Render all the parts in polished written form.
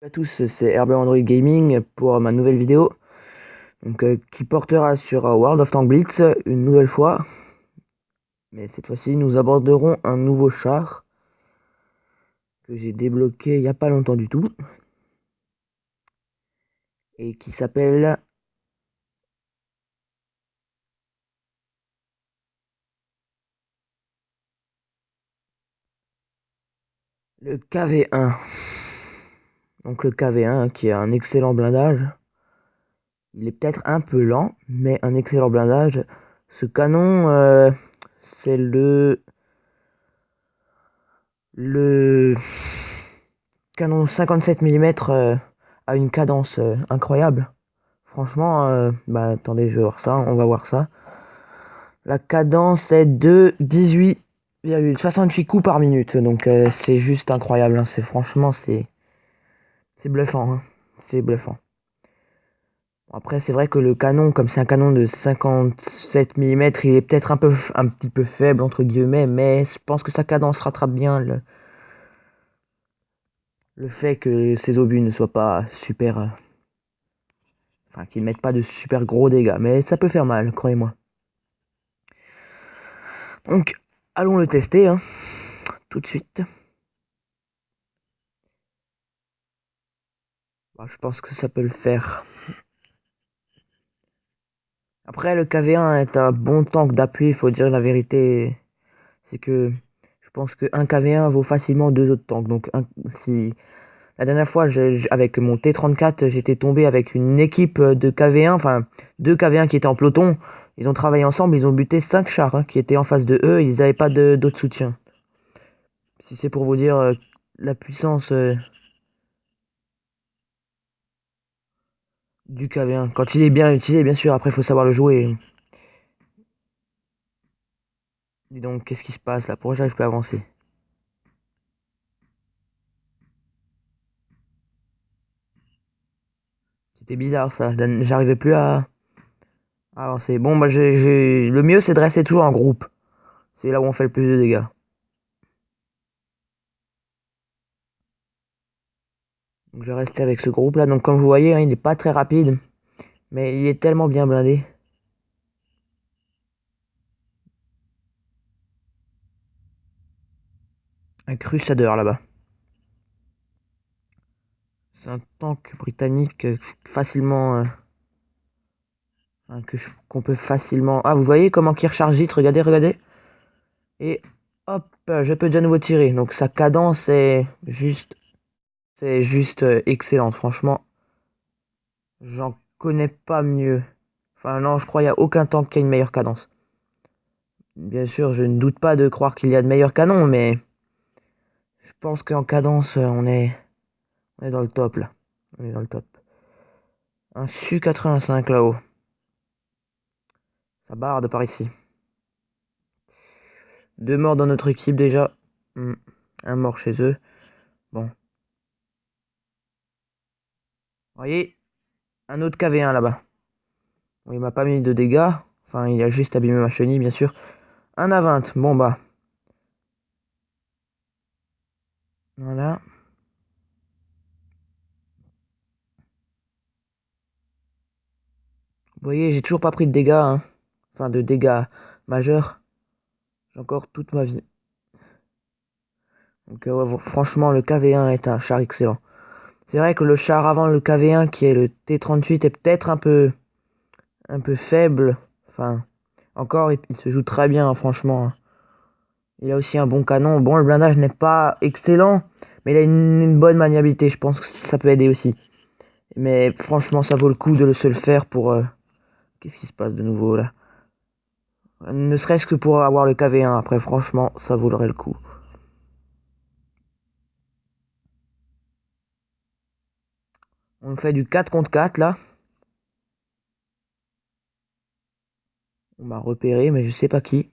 À tous, c'est Herbert Android Gaming pour ma nouvelle vidéo qui portera sur World of Tanks Blitz une nouvelle fois. Mais cette fois-ci, nous aborderons un nouveau char que j'ai débloqué il n'y a pas longtemps du tout et qui s'appelle le KV-1. Donc le KV-1 qui a un excellent blindage. Il est peut-être un peu lent, mais un excellent blindage. Ce canon, c'est le canon 57 mm à une cadence incroyable. Franchement, bah attendez, je vais voir ça, on va voir ça. La cadence est de 18,68 coups par minute, donc c'est juste incroyable, hein. C'est franchement, c'est bluffant, hein. C'est bluffant. Après, c'est vrai que le canon, comme c'est un canon de 57 mm, il est peut-être un petit peu faible, entre guillemets, mais je pense que sa cadence rattrape bien le fait que ses obus ne soient pas super... enfin, qu'ils ne mettent pas de super gros dégâts, mais ça peut faire mal, croyez-moi. Donc, allons le tester, hein, tout de suite. Bah, je pense que ça peut le faire. Après, le KV1 est un bon tank d'appui, il faut dire la vérité. C'est que je pense qu'un KV1 vaut facilement deux autres tanks. Donc, si la dernière fois, avec mon T34, j'étais tombé avec une équipe de KV1, enfin, deux KV1 qui étaient en peloton. Ils ont travaillé ensemble, ils ont buté 5 chars hein, qui étaient en face de eux, ils n'avaient pas d'autres soutiens. Si c'est pour vous dire la puissance du KV1. Quand il est bien utilisé, bien sûr, après, il faut savoir le jouer. Dis donc, qu'est-ce qui se passe là? Pourquoi j'arrive pas à avancer? C'était bizarre ça, j'arrivais plus à avancer. Bon, bah, le mieux c'est de rester toujours en groupe. C'est là où on fait le plus de dégâts. Donc, je vais rester avec ce groupe là. Donc, comme vous voyez, hein, il n'est pas très rapide, mais il est tellement bien blindé. Un Crusader là-bas. C'est un tank britannique facilement. Enfin, qu'on peut facilement. Ah, vous voyez comment il recharge vite? Regardez, regardez. Et hop, je peux de nouveau tirer. Donc, sa cadence est juste. C'est juste excellente, franchement. J'en connais pas mieux. Enfin, non, je crois qu'il n'y a aucun tank qui a une meilleure cadence. Bien sûr, je ne doute pas de croire qu'il y a de meilleurs canons, mais je pense qu'en cadence, on est dans le top, là. On est dans le top. Un Su-85 là-haut. Ça barde par ici. Deux morts dans notre équipe déjà. Un mort chez eux. Bon. Vous voyez, un autre KV1 là-bas. Bon, il m'a pas mis de dégâts. Enfin, il a juste abîmé ma chenille, bien sûr. Un à 20. Bon, bah. Voilà. Vous voyez, j'ai toujours pas pris de dégâts, hein. Enfin, de dégâts majeurs. J'ai encore toute ma vie. Donc, ouais, franchement, le KV1 est un char excellent. C'est vrai que le char avant le KV1, qui est le T38, est peut-être un peu faible. Enfin, encore, il se joue très bien, hein, franchement. Il a aussi un bon canon. Bon, le blindage n'est pas excellent, mais il a une bonne maniabilité. Je pense que ça peut aider aussi. Mais franchement, ça vaut le coup de se le faire pour... Qu'est-ce qui se passe de nouveau, là? Ne serait-ce que pour avoir le KV1. Après, franchement, ça vaudrait le coup. On fait du 4 contre 4, là. On m'a repéré, mais je sais pas qui.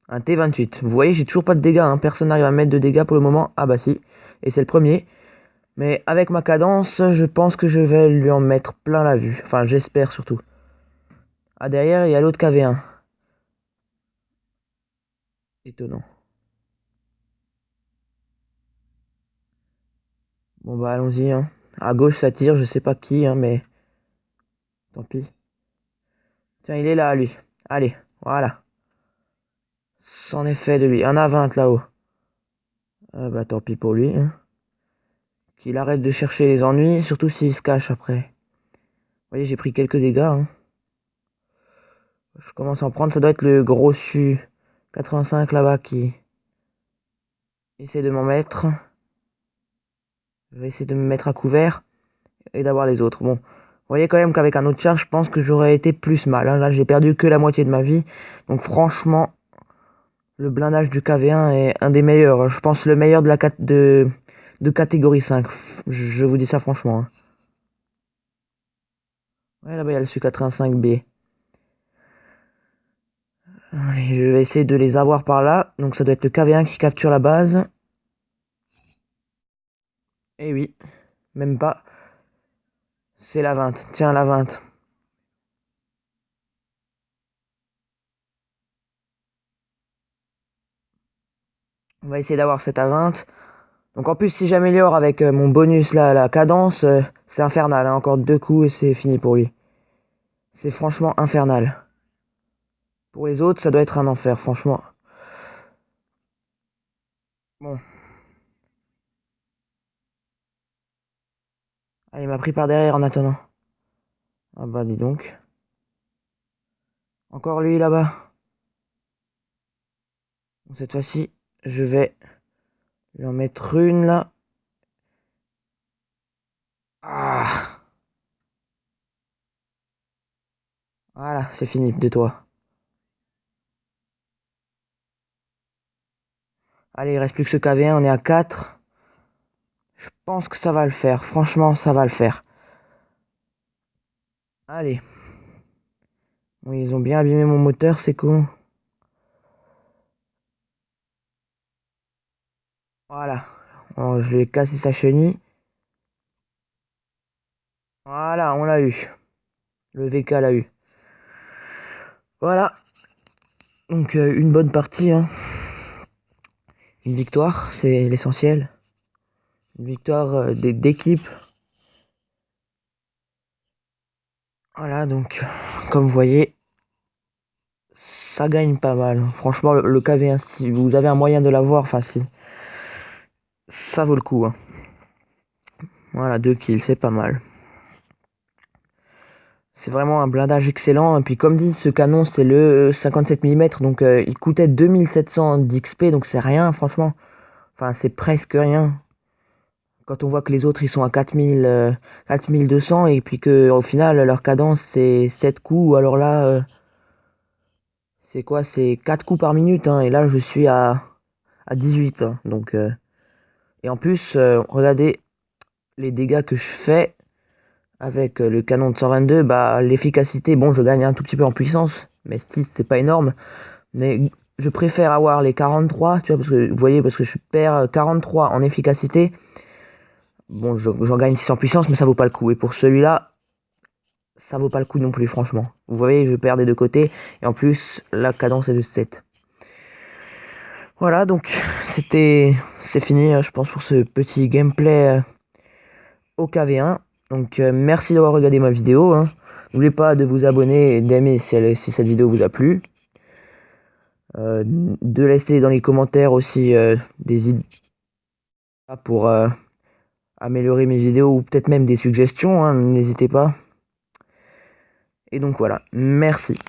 Un T28. Vous voyez, j'ai toujours pas de dégâts, hein. Personne n'arrive à mettre de dégâts pour le moment. Ah bah si. Et c'est le premier. Mais avec ma cadence, je pense que je vais lui en mettre plein la vue. Enfin, j'espère surtout. Ah, derrière, il y a l'autre KV1. Étonnant. Bon bah allons-y, hein. À gauche, ça tire, je sais pas qui, hein, mais tant pis. Tiens, il est là, lui. Allez, voilà. C'en est fait de lui. Un à 20 là-haut. Ah bah tant pis pour lui, hein. Qu'il arrête de chercher les ennuis, surtout s'il se cache après. Vous voyez, j'ai pris quelques dégâts, hein. Je commence à en prendre, ça doit être le gros Su 85 là-bas qui essaie de m'en mettre. Je vais essayer de me mettre à couvert et d'avoir les autres. Bon, vous voyez quand même qu'avec un autre char, je pense que j'aurais été plus mal, hein. Là, j'ai perdu que la moitié de ma vie. Donc franchement, le blindage du KV1 est un des meilleurs, hein. Je pense le meilleur de catégorie 5. Je vous dis ça franchement, hein. Ouais, là-bas, il y a le Su-85B. Allez, je vais essayer de les avoir par là. Donc ça doit être le KV1 qui capture la base. Eh oui, même pas. C'est la 20. Tiens, la 20. On va essayer d'avoir cette à 20. Donc en plus, si j'améliore avec mon bonus là, la cadence, c'est infernal, hein. Encore 2 coups et c'est fini pour lui. C'est franchement infernal. Pour les autres, ça doit être un enfer, franchement. Bon. Ah, il m'a pris par derrière en attendant. Ah bah dis donc. Encore lui là-bas. Bon, cette fois-ci, je vais lui en mettre une là. Ah. Voilà, c'est fini de toi. Allez, il reste plus que ce KV1, on est à 4. Je pense que ça va le faire. Franchement, ça va le faire. Allez. Oui, ils ont bien abîmé mon moteur, c'est con. Voilà. Oh, je lui ai cassé sa chenille. Voilà, on l'a eu. Le VK l'a eu. Voilà. Donc, une bonne partie, hein. Une victoire, c'est l'essentiel. Une victoire d'équipe. Voilà, donc, comme vous voyez, ça gagne pas mal. Franchement, le KV1, si vous avez un moyen de l'avoir, enfin, si. Ça vaut le coup, hein. Voilà, 2 kills, c'est pas mal. C'est vraiment un blindage excellent. Et puis comme dit, ce canon c'est le 57 mm. Donc il coûtait 2700 d'XP. Donc c'est rien franchement. Enfin c'est presque rien. Quand on voit que les autres ils sont à 4000, 4200. Et puis que au final leur cadence c'est 7 coups. Alors là c'est quoi? C'est 4 coups par minute, hein. Et là je suis à 18, hein. Donc et en plus regardez les dégâts que je fais. Avec le canon de 122, bah l'efficacité, bon je gagne un tout petit peu en puissance, mais 6 c'est pas énorme, mais je préfère avoir les 43, tu vois, parce que vous voyez, parce que je perds 43 en efficacité, bon j'en gagne 6 en puissance, mais ça vaut pas le coup, et pour celui-là, ça vaut pas le coup non plus franchement. Vous voyez, je perds des deux côtés, et en plus la cadence est de 7. Voilà, donc c'est fini, je pense, pour ce petit gameplay au KV1. Donc merci d'avoir regardé ma vidéo, hein. N'oubliez pas de vous abonner et d'aimer si cette vidéo vous a plu. De laisser dans les commentaires aussi des idées pour améliorer mes vidéos ou peut-être même des suggestions, hein, n'hésitez pas. Et donc voilà, merci.